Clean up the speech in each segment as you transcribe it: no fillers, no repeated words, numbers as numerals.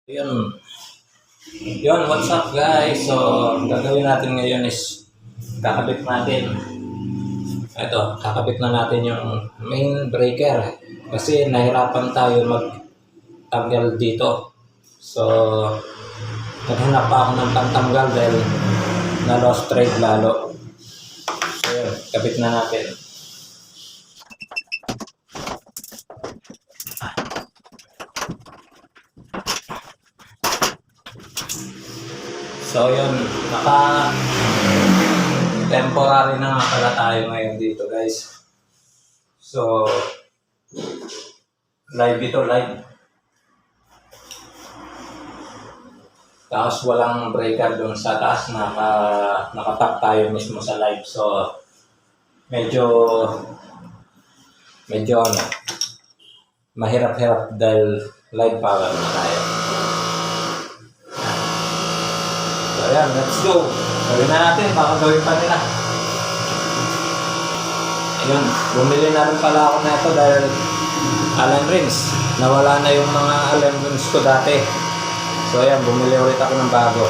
Yun, what's up guys? So, gagawin natin ngayon is kakabit na natin yung main breaker kasi nahirapan tayo magtanggal dito. So, naghanap pa ako ng pantanggal dahil na-lost thread lalo. So, yun, kabit na natin. So yun, temporary na nga pala tayo ngayon dito guys. So, live. Tapos walang breaker doon sa taas, nakatap tayo mismo sa live. So, medyo mahirap-hirap dahil live power na tayo. So, ayan, let's go. Gawin na natin, baka gawin pa nila. Ayun, bumili na rin pala ako na ito dahil Allen rings. Nawala na yung mga Allen rings ko dati. So, ayan, bumili ulit ako ng bago.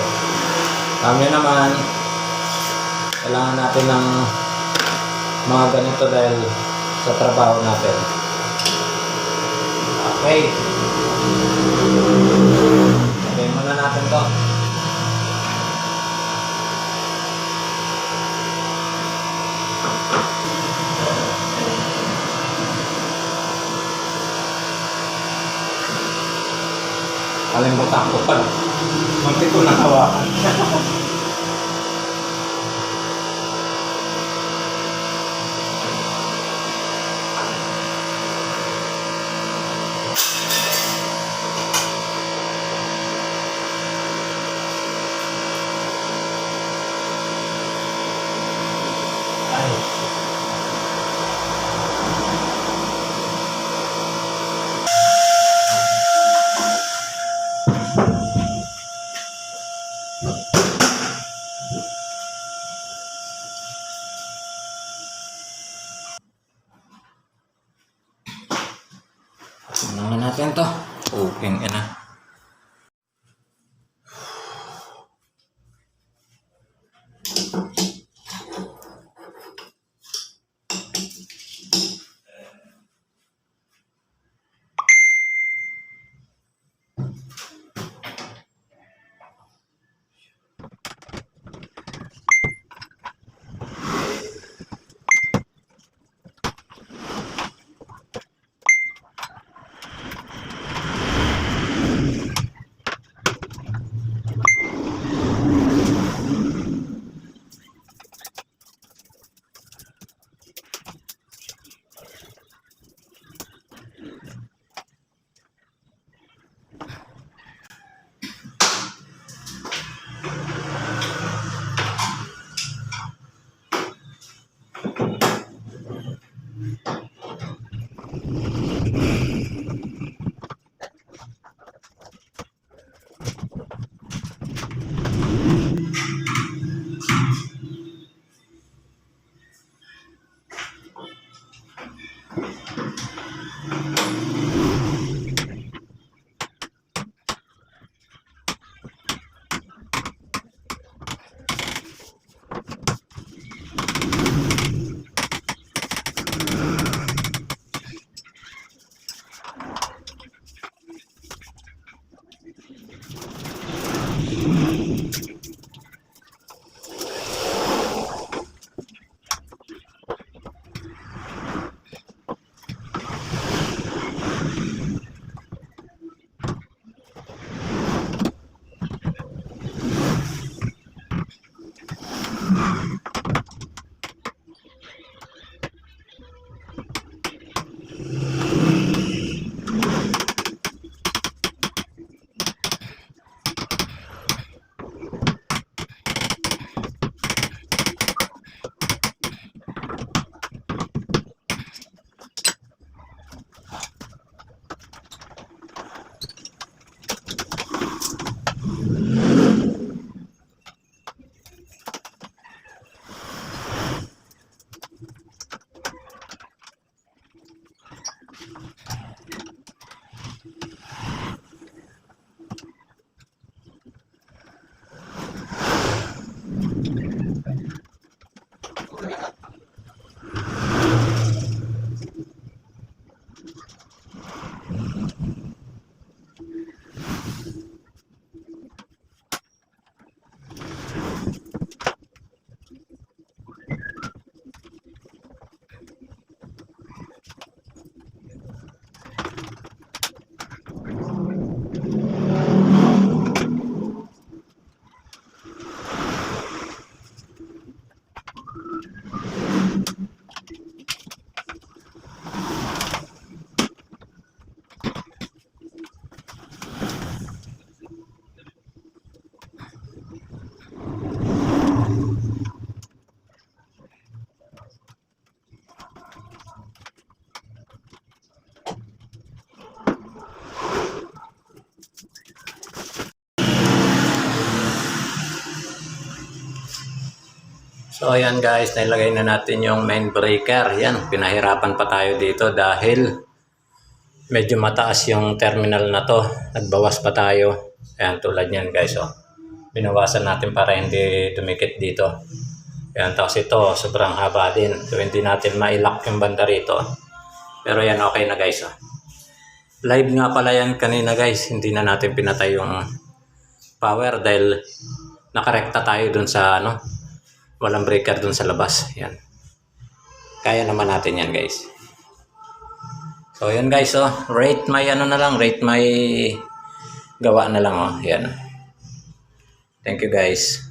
Kami naman, kailangan natin ng mga ganito dahil sa trabaho natin. Okay. Okay, muna natin to. Kalimutan ko pala. Munti ko nakawakan. So ayan guys, nilagay na natin yung main breaker. Yan, pinahirapan pa tayo dito dahil medyo mataas yung terminal na to. Nagbawas pa tayo. Ayan, tulad yan guys. Oh. Binawasan natin para hindi dumikit dito. Ayan, tapos ito, sobrang haba din. So hindi natin mailak yung banda rito. Pero yan, okay na guys. Oh. Live nga pala yan kanina guys. Hindi na natin pinatay yung power dahil nakarekta tayo dun sa walang breaker dun sa labas. Yan. Kaya naman natin yan guys. So yan guys, rate my rate my gawa na lang. Yan. Thank you guys.